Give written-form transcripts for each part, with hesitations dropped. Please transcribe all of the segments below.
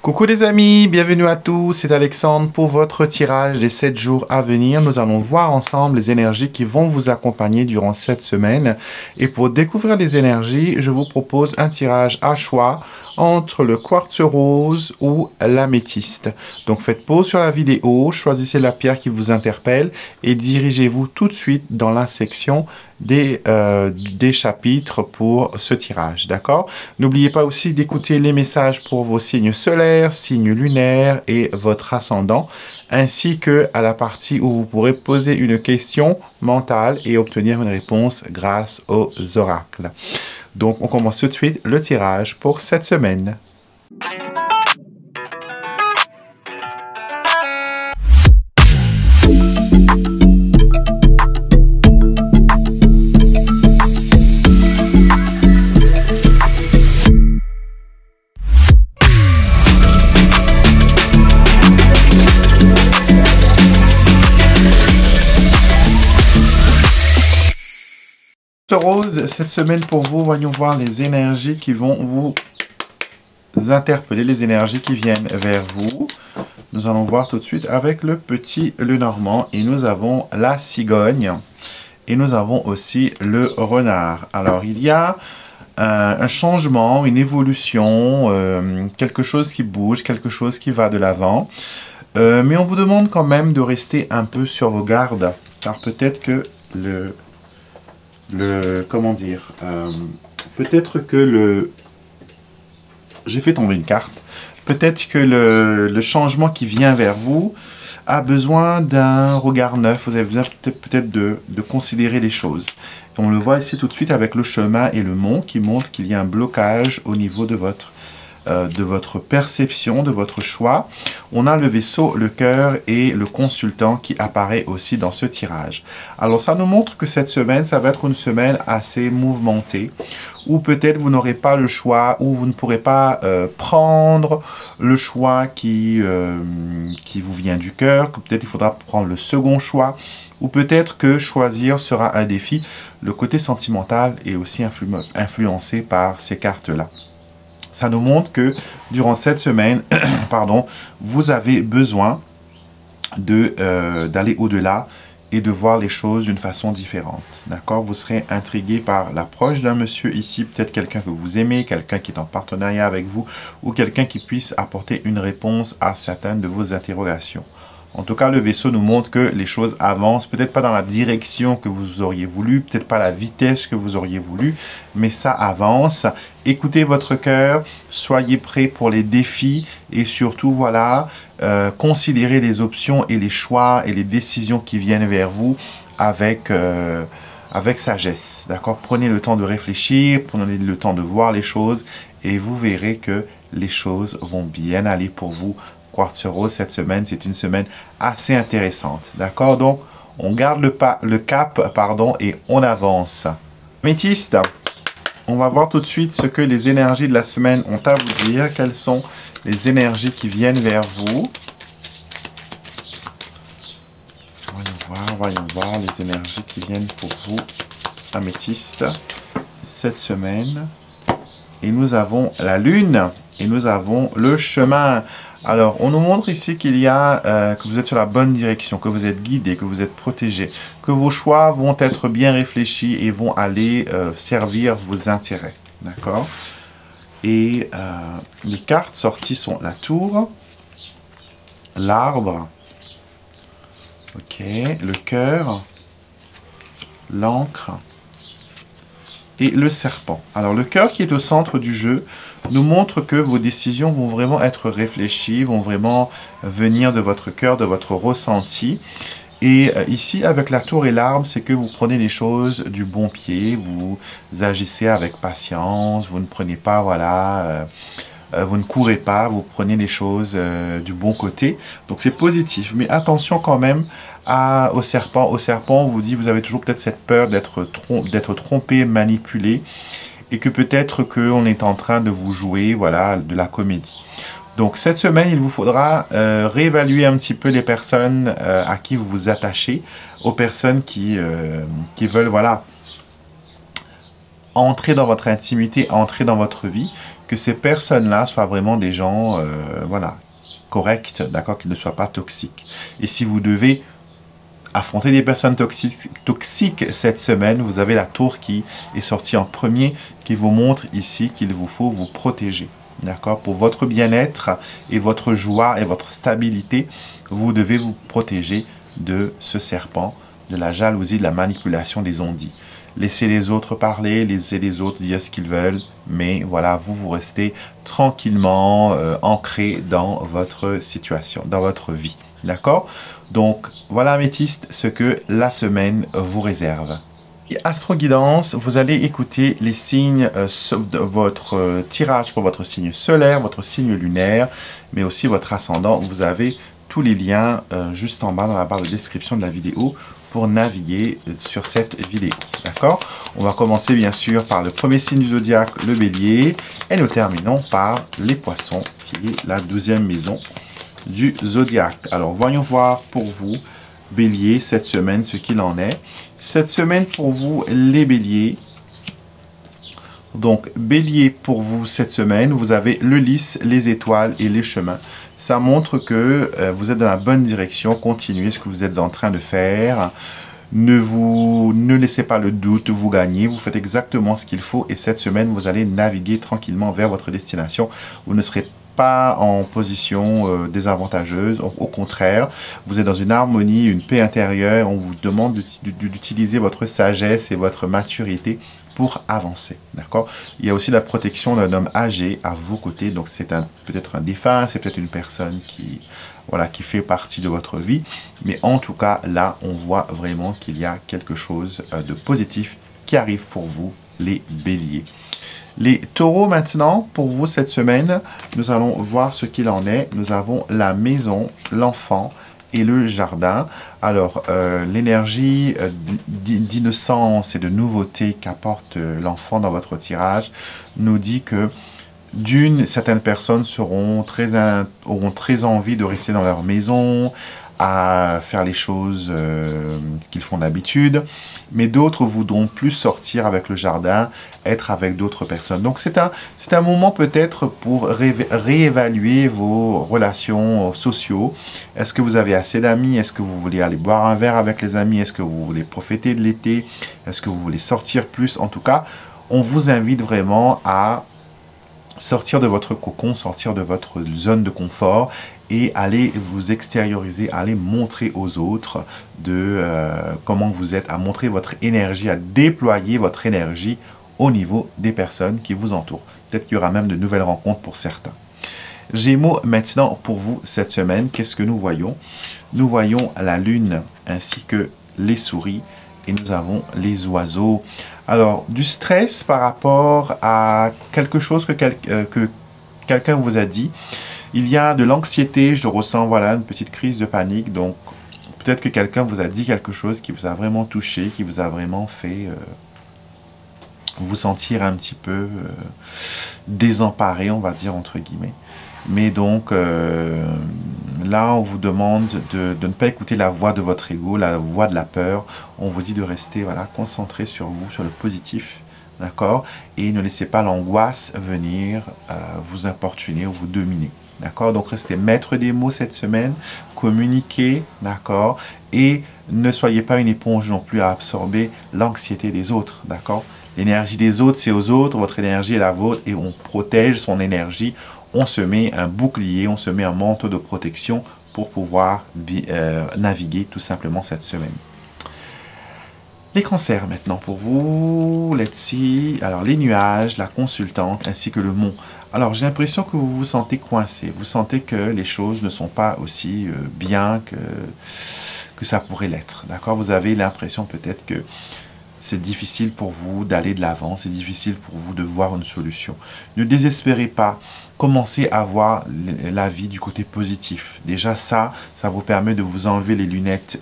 Coucou les amis, bienvenue à tous, c'est Alexandre pour votre tirage des 7 jours à venir. Nous allons voir ensemble les énergies qui vont vous accompagner durant cette semaine. Et pour découvrir les énergies, je vous propose un tirage à choix entre le quartz rose ou l'améthyste. Donc faites pause sur la vidéo, choisissez la pierre qui vous interpelle et dirigez-vous tout de suite dans la section des chapitres pour ce tirage, d'accord? N'oubliez pas aussi d'écouter les messages pour vos signes solaires, signes lunaires et votre ascendant, ainsi que à la partie où vous pourrez poser une question mentale et obtenir une réponse grâce aux oracles. Donc, on commence tout de suite le tirage pour cette semaine. Rose, cette semaine pour vous, voyons voir les énergies qui vont vous interpeller, les énergies qui viennent vers vous. Nous allons voir tout de suite avec le petit Lenormand et nous avons la cigogne et nous avons aussi le renard. Alors il y a un changement, une évolution, quelque chose qui bouge, quelque chose qui va de l'avant. Mais on vous demande quand même de rester un peu sur vos gardes, car peut-être que j'ai fait tomber une carte. Peut-être que le changement qui vient vers vous a besoin d'un regard neuf. Vous avez besoin peut-être de considérer les choses. On le voit ici tout de suite avec le chemin et le mont qui montrent qu'il y a un blocage au niveau de votre perception, de votre choix. On a le vaisseau, le cœur et le consultant qui apparaît aussi dans ce tirage. Alors ça nous montre que cette semaine, ça va être une semaine assez mouvementée, ou peut-être vous n'aurez pas le choix, ou vous ne pourrez pas prendre le choix qui vous vient du cœur, que peut-être il faudra prendre le second choix, ou peut-être que choisir sera un défi. Le côté sentimental est aussi influencé par ces cartes-là. Ça nous montre que durant cette semaine, pardon, vous avez besoin d'aller au-delà et de voir les choses d'une façon différente. D'accord? Vous serez intrigué par l'approche d'un monsieur ici, peut-être quelqu'un que vous aimez, quelqu'un qui est en partenariat avec vous, ou quelqu'un qui puisse apporter une réponse à certaines de vos interrogations. En tout cas, le vaisseau nous montre que les choses avancent, peut-être pas dans la direction que vous auriez voulu, peut-être pas la vitesse que vous auriez voulu, mais ça avance. Écoutez votre cœur, soyez prêts pour les défis et surtout, voilà, considérez les options et les choix et les décisions qui viennent vers vous avec sagesse. D'accord? Prenez le temps de réfléchir, prenez le temps de voir les choses et vous verrez que les choses vont bien aller pour vous. Quartz rose, cette semaine, c'est une semaine assez intéressante. D'accord? Donc, on garde le cap, pardon, et on avance. Améthyste, on va voir tout de suite ce que les énergies de la semaine ont à vous dire. Quelles sont les énergies qui viennent vers vous? Voyons voir les énergies qui viennent pour vous, Améthyste, cette semaine. Et nous avons la lune et nous avons le chemin. Alors, on nous montre ici qu'il y a, que vous êtes sur la bonne direction, que vous êtes guidé, que vous êtes protégé, que vos choix vont être bien réfléchis et vont aller servir vos intérêts. D'accord? Et les cartes sorties sont la tour, l'arbre, ok, le cœur, l'encre et le serpent. Alors, le cœur qui est au centre du jeu nous montre que vos décisions vont vraiment être réfléchies, vont vraiment venir de votre cœur, de votre ressenti. Et ici, avec la tour et l'arbre, c'est que vous prenez les choses du bon pied, vous agissez avec patience, vous ne prenez pas, voilà, vous ne courez pas, vous prenez les choses du bon côté. Donc, c'est positif. Mais attention quand même au serpent. Au serpent, on vous dit, vous avez toujours peut-être cette peur d'être trompé, manipulé. Et que peut-être qu'on est en train de vous jouer, voilà, de la comédie. Donc, cette semaine, il vous faudra réévaluer un petit peu les personnes à qui vous vous attachez, aux personnes qui veulent, voilà, entrer dans votre intimité, entrer dans votre vie, que ces personnes-là soient vraiment des gens, voilà, corrects, d'accord, qu'ils ne soient pas toxiques. Et si vous devez affronter des personnes toxiques cette semaine, vous avez la tour qui est sortie en premier, qui vous montre ici qu'il vous faut vous protéger. D'accord? Pour votre bien-être et votre joie et votre stabilité, vous devez vous protéger de ce serpent, de la jalousie, de la manipulation des on-dit. Laissez les autres parler, laissez les autres dire ce qu'ils veulent, mais voilà, vous restez tranquillement ancré dans votre situation, dans votre vie. D'accord? Donc, voilà, améthyste, ce que la semaine vous réserve. Astro Guidance, vous allez écouter les signes de votre tirage pour votre signe solaire, votre signe lunaire, mais aussi votre ascendant. Vous avez tous les liens juste en bas dans la barre de description de la vidéo pour naviguer sur cette vidéo. D'accord? On va commencer bien sûr par le premier signe du zodiaque, le bélier, et nous terminons par les poissons, qui est la 12e maison du zodiaque. Alors, voyons voir pour vous, bélier, cette semaine, ce qu'il en est. Cette semaine pour vous, les béliers. Donc, bélier pour vous cette semaine, vous avez le lys, les étoiles et les chemins. Ça montre que vous êtes dans la bonne direction. Continuez ce que vous êtes en train de faire. Ne laissez pas le doute vous gagner. Vous faites exactement ce qu'il faut. Et cette semaine, vous allez naviguer tranquillement vers votre destination. Vous ne serez pas en position désavantageuse. Au contraire, vous êtes dans une harmonie, une paix intérieure. On vous demande d'utiliser votre sagesse et votre maturité pour avancer, d'accord? Il y a aussi la protection d'un homme âgé à vos côtés, donc c'est peut-être un défunt, c'est peut-être une personne qui, voilà, qui fait partie de votre vie, mais en tout cas, là, on voit vraiment qu'il y a quelque chose de positif qui arrive pour vous, les béliers. Les taureaux maintenant, pour vous cette semaine, nous allons voir ce qu'il en est. Nous avons la maison, l'enfant et le jardin. Alors, l'énergie d'innocence et de nouveauté qu'apporte l'enfant dans votre tirage nous dit que certaines personnes auront très envie de rester dans leur maison, à faire les choses qu'ils font d'habitude, mais d'autres voudront plus sortir avec le jardin, être avec d'autres personnes. Donc c'est un moment peut-être pour réévaluer vos relations sociaux. Est-ce que vous avez assez d'amis? Est-ce que vous voulez aller boire un verre avec les amis? Est-ce que vous voulez profiter de l'été? Est-ce que vous voulez sortir plus? En tout cas, on vous invite vraiment à sortir de votre cocon, sortir de votre zone de confort et aller vous extérioriser, aller montrer aux autres comment vous êtes, à montrer votre énergie, à déployer votre énergie au niveau des personnes qui vous entourent. Peut-être qu'il y aura même de nouvelles rencontres pour certains. Gémeaux, maintenant, pour vous, cette semaine, qu'est-ce que nous voyons? Nous voyons la lune ainsi que les souris et nous avons les oiseaux. Alors, du stress par rapport à quelque chose que quelqu'un vous a dit. Il y a de l'anxiété, je ressens, voilà, une petite crise de panique. Donc, peut-être que quelqu'un vous a dit quelque chose qui vous a vraiment touché, qui vous a vraiment fait vous sentir un petit peu désemparé, on va dire, entre guillemets. Mais donc, là, on vous demande de ne pas écouter la voix de votre ego, la voix de la peur. On vous dit de rester, voilà, concentré sur vous, sur le positif, d'accord? Et ne laissez pas l'angoisse venir vous importuner ou vous dominer. D'accord? Donc, restez maître des mots cette semaine, communiquez, d'accord? Et ne soyez pas une éponge non plus à absorber l'anxiété des autres, d'accord? L'énergie des autres, c'est aux autres, votre énergie est la vôtre et on protège son énergie. On se met un bouclier, on se met un manteau de protection pour pouvoir naviguer tout simplement cette semaine. Les cancers maintenant pour vous, let's see. Alors les nuages, la consultante ainsi que le mont. Alors j'ai l'impression que vous vous sentez coincé, vous sentez que les choses ne sont pas aussi bien que ça pourrait l'être. D'accord? Vous avez l'impression peut-être que c'est difficile pour vous d'aller de l'avant, c'est difficile pour vous de voir une solution. Ne désespérez pas, commencez à voir la vie du côté positif. Déjà ça vous permet de vous enlever les lunettes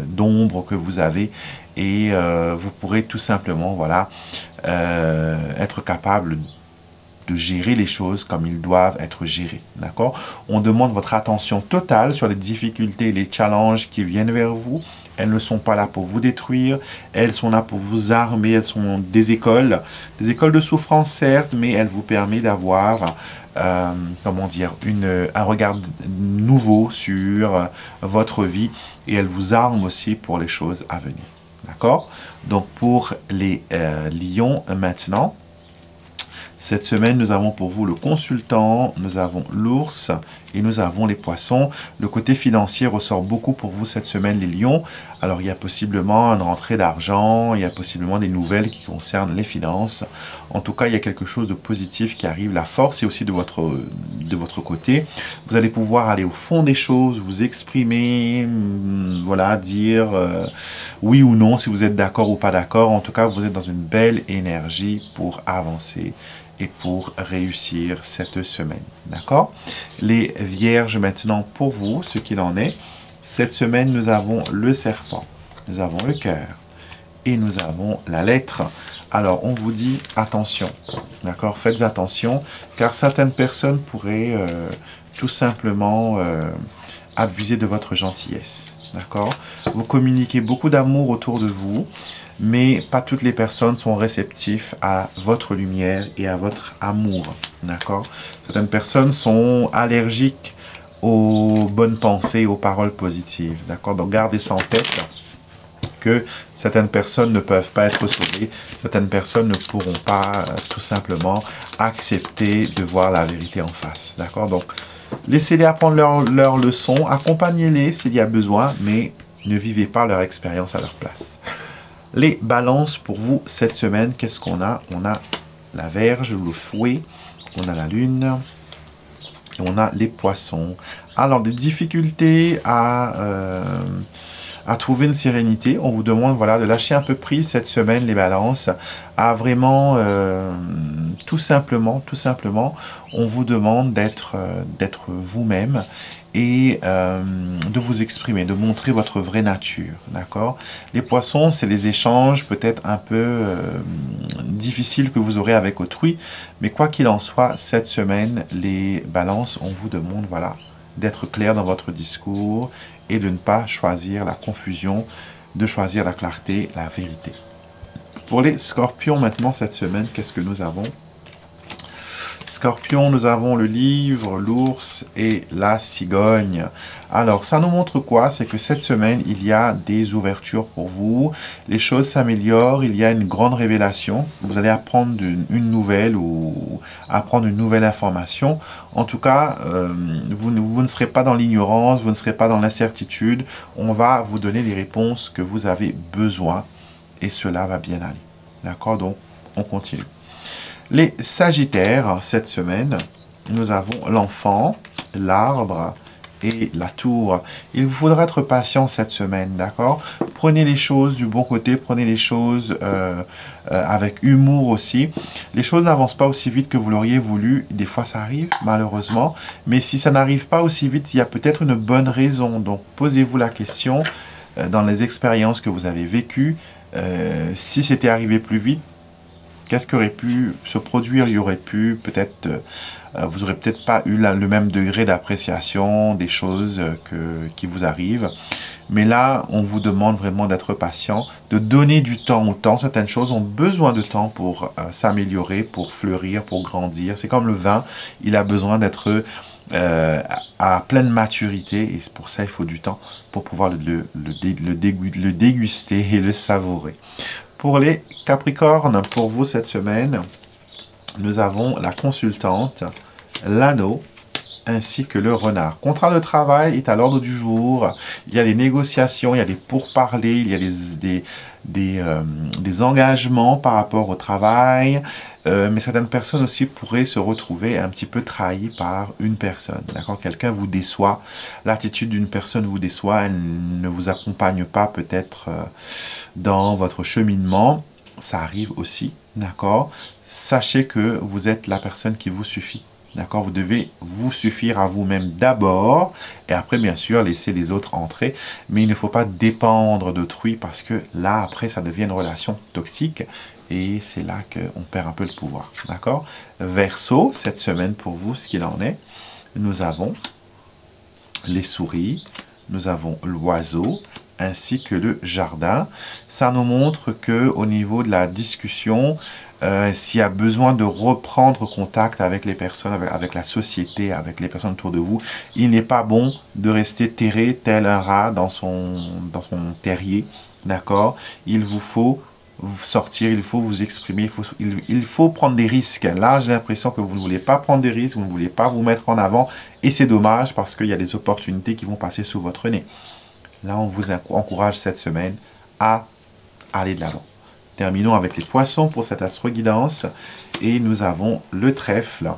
d'ombre que vous avez et vous pourrez tout simplement, voilà, être capable de gérer les choses comme ils doivent être gérées, d'accord? On demande votre attention totale sur les difficultés et les challenges qui viennent vers vous. elles ne sont pas là pour vous détruire, elles sont là pour vous armer, elles sont des écoles de souffrance certes, mais elles vous permettent d'avoir comment dire, un regard nouveau sur votre vie et elles vous arment aussi pour les choses à venir. D'accord? Donc pour les lions maintenant, cette semaine, nous avons pour vous le consultant, nous avons l'ours et nous avons les poissons. Le côté financier ressort beaucoup pour vous cette semaine, les lions. Alors, il y a possiblement une rentrée d'argent, il y a possiblement des nouvelles qui concernent les finances. En tout cas, il y a quelque chose de positif qui arrive. La force est aussi de votre côté. Vous allez pouvoir aller au fond des choses, vous exprimer, voilà, dire oui ou non si vous êtes d'accord ou pas d'accord. En tout cas, vous êtes dans une belle énergie pour avancer et pour réussir cette semaine. D'accord? Les vierges maintenant pour vous, ce qu'il en est. Cette semaine, nous avons le serpent, nous avons le cœur et nous avons la lettre. Alors, on vous dit attention, d'accord? Faites attention, car certaines personnes pourraient tout simplement abuser de votre gentillesse, d'accord? Vous communiquez beaucoup d'amour autour de vous, mais pas toutes les personnes sont réceptives à votre lumière et à votre amour, d'accord? Certaines personnes sont allergiques aux bonnes pensées, aux paroles positives, d'accord? Donc, gardez ça en tête, que certaines personnes ne peuvent pas être sauvées, certaines personnes ne pourront pas tout simplement accepter de voir la vérité en face, d'accord? Donc, laissez-les apprendre leur leçon, accompagnez-les s'il y a besoin, mais ne vivez pas leur expérience à leur place. Les balances pour vous cette semaine, qu'est-ce qu'on a? On a la Vierge, le fouet, on a la Lune, et on a les poissons. Alors, des difficultés à trouver une sérénité. On vous demande voilà, de lâcher un peu prise cette semaine, les balances, à vraiment, tout simplement, on vous demande d'être vous-même et de vous exprimer, de montrer votre vraie nature, d'accord? Les poissons, c'est des échanges peut-être un peu difficiles que vous aurez avec autrui, mais quoi qu'il en soit, cette semaine, les balances, on vous demande, voilà, d'être clair dans votre discours et de ne pas choisir la confusion, de choisir la clarté, la vérité. Pour les scorpions maintenant, cette semaine, qu'est-ce que nous avons? Scorpion, nous avons le livre, l'ours et la cigogne. Alors, ça nous montre quoi? C'est que cette semaine, il y a des ouvertures pour vous. Les choses s'améliorent, il y a une grande révélation. Vous allez apprendre une nouvelle ou apprendre une nouvelle information. En tout cas, vous ne serez pas dans l'ignorance, vous ne serez pas dans l'incertitude. On va vous donner les réponses que vous avez besoin et cela va bien aller. D'accord? Donc, on continue. Les Sagittaires, cette semaine, nous avons l'enfant, l'arbre et la tour. Il vous faudra être patient cette semaine, d'accord? Prenez les choses du bon côté, prenez les choses avec humour aussi. Les choses n'avancent pas aussi vite que vous l'auriez voulu. Des fois, ça arrive, malheureusement. Mais si ça n'arrive pas aussi vite, il y a peut-être une bonne raison. Donc, posez-vous la question dans les expériences que vous avez vécues. Si c'était arrivé plus vite, qu'est-ce qui aurait pu se produire? Il y aurait pu peut-être, vous n'aurez peut-être pas eu le même degré d'appréciation des choses qui vous arrivent. Mais là, on vous demande vraiment d'être patient, de donner du temps au temps. Certaines choses ont besoin de temps pour s'améliorer, pour fleurir, pour grandir. C'est comme le vin, il a besoin d'être à pleine maturité. Et c'est pour ça qu'il faut du temps pour pouvoir le déguster et le savourer. Pour les Capricornes, pour vous cette semaine, nous avons la consultante, l'anneau, ainsi que le renard. Contrat de travail est à l'ordre du jour. Il y a des négociations, il y a des pourparlers, il y a des engagements par rapport au travail. Mais certaines personnes aussi pourraient se retrouver un petit peu trahies par une personne. D'accord? Quelqu'un vous déçoit, l'attitude d'une personne vous déçoit, elle ne vous accompagne pas peut-être dans votre cheminement. Ça arrive aussi, d'accord? Sachez que vous êtes la personne qui vous suffit. D'accord? Vous devez vous suffire à vous-même d'abord et après, bien sûr, laisser les autres entrer. Mais il ne faut pas dépendre d'autrui parce que là, après, ça devient une relation toxique et c'est là qu'on perd un peu le pouvoir. D'accord? Verseau, cette semaine pour vous, ce qu'il en est, nous avons les souris, nous avons l'oiseau ainsi que le jardin. Ça nous montre que au niveau de la discussion, s'il y a besoin de reprendre contact avec les personnes, avec la société, avec les personnes autour de vous, il n'est pas bon de rester terré tel un rat dans son terrier, d'accord? Il vous faut sortir, il faut vous exprimer, il faut prendre des risques. Là, j'ai l'impression que vous ne voulez pas prendre des risques, vous ne voulez pas vous mettre en avant, et c'est dommage parce qu'il y a des opportunités qui vont passer sous votre nez. Là, on vous encourage cette semaine à aller de l'avant. Terminons avec les poissons pour cette astro-guidance. Et nous avons le trèfle,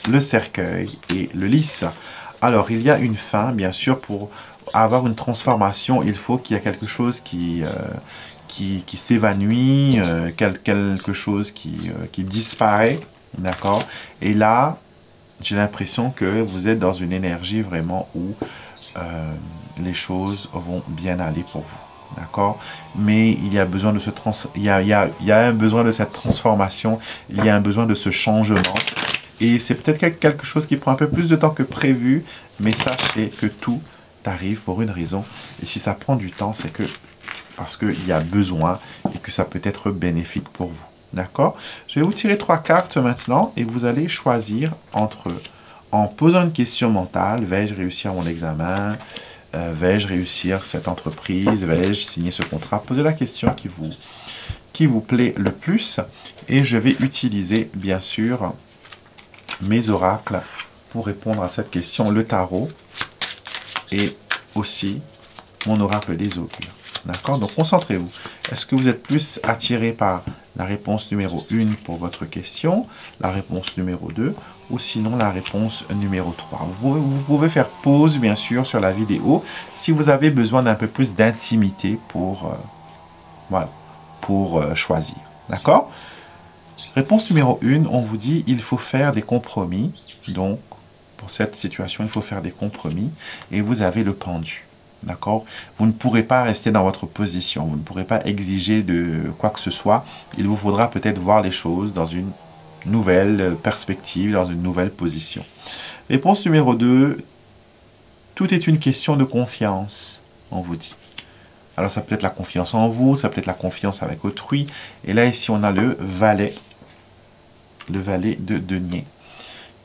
le cercueil et le lys. Alors, il y a une fin, bien sûr, pour avoir une transformation, il faut qu'il y ait quelque chose qui s'évanouit, quelque chose qui disparaît, d'accord? Et là, j'ai l'impression que vous êtes dans une énergie vraiment où les choses vont bien aller pour vous. D'accord? Mais il y a besoin de il y a un besoin de cette transformation, il y a un besoin de ce changement. Et c'est peut-être quelque chose qui prend un peu plus de temps que prévu, mais sachez que tout arrive pour une raison. Et si ça prend du temps, c'est que parce qu'il y a besoin et que ça peut être bénéfique pour vous. D'accord? Je vais vous tirer 3 cartes maintenant et vous allez choisir entre, en posant une question mentale, vais-je réussir mon examen? Vais-je réussir cette entreprise? Vais-je signer ce contrat? Posez la question qui vous plaît le plus. Et je vais utiliser, bien sûr, mes oracles pour répondre à cette question. Le tarot et aussi mon oracle des augures. D'accord? Donc, concentrez-vous. Est-ce que vous êtes plus attiré par la réponse numéro 1 pour votre question, la réponse numéro 2 ou sinon la réponse numéro 3. Vous pouvez faire pause, bien sûr, sur la vidéo si vous avez besoin d'un peu plus d'intimité pour, voilà, pour choisir. D'accord? Réponse numéro 1, on vous dit il faut faire des compromis. Donc, pour cette situation, il faut faire des compromis. Et vous avez le pendu. D'accord? Vous ne pourrez pas rester dans votre position. Vous ne pourrez pas exiger de quoi que ce soit. Il vous faudra peut-être voir les choses dans une nouvelle perspective, dans une nouvelle position. Réponse numéro 2. Tout est une question de confiance, on vous dit. Alors, ça peut être la confiance en vous, ça peut être la confiance avec autrui. Et là, ici, on a le valet de denier,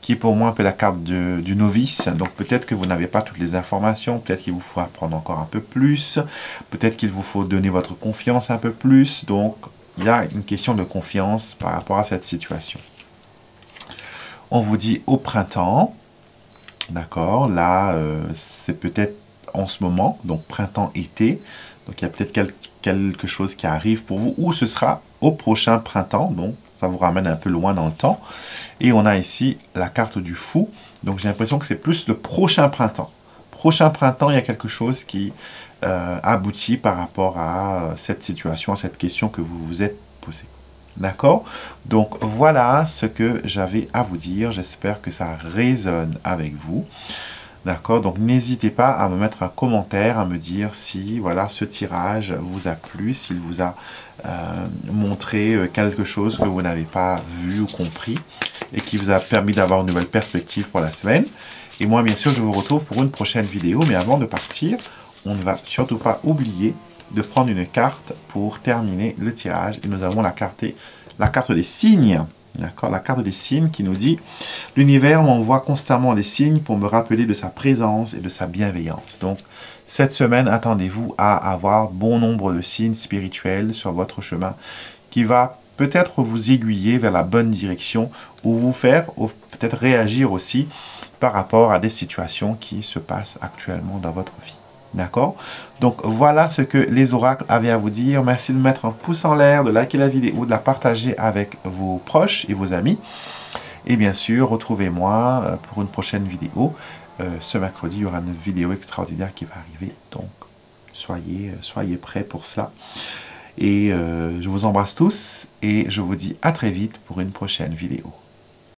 qui est pour moi un peu la carte du novice. Donc peut-être que vous n'avez pas toutes les informations, peut-être qu'il vous faut apprendre encore un peu plus, peut-être qu'il vous faut donner votre confiance un peu plus. Donc il y a une question de confiance par rapport à cette situation. On vous dit au printemps, d'accord, là c'est peut-être en ce moment, donc printemps-été, donc il y a peut-être quelque chose qui arrive pour vous, ou ce sera au prochain printemps, donc ça vous ramène un peu loin dans le temps. Et on a ici la carte du fou. Donc j'ai l'impression que c'est plus le prochain printemps. Prochain printemps, il y a quelque chose qui aboutit par rapport à cette situation, à cette question que vous vous êtes posée. D'accord? Donc voilà ce que j'avais à vous dire. J'espère que ça résonne avec vous. D'accord? Donc n'hésitez pas à me mettre un commentaire, à me dire si voilà, ce tirage vous a plu, s'il vous a montré quelque chose que vous n'avez pas vu ou compris et qui vous a permis d'avoir une nouvelle perspective pour la semaine. Et moi, bien sûr, je vous retrouve pour une prochaine vidéo. Mais avant de partir, on ne va surtout pas oublier de prendre une carte pour terminer le tirage. Et nous avons la carte des signes. D'accord, la carte des signes qui nous dit « L'univers m'envoie constamment des signes pour me rappeler de sa présence et de sa bienveillance. » Donc, cette semaine, attendez-vous à avoir bon nombre de signes spirituels sur votre chemin qui va peut-être vous aiguiller vers la bonne direction ou vous faire peut-être réagir aussi par rapport à des situations qui se passent actuellement dans votre vie. D'accord? Donc, voilà ce que les oracles avaient à vous dire. Merci de mettre un pouce en l'air, de liker la vidéo, de la partager avec vos proches et vos amis. Et bien sûr, retrouvez-moi pour une prochaine vidéo. Ce mercredi, il y aura une vidéo extraordinaire qui va arriver. Donc, soyez prêts pour cela. Et je vous embrasse tous et je vous dis à très vite pour une prochaine vidéo.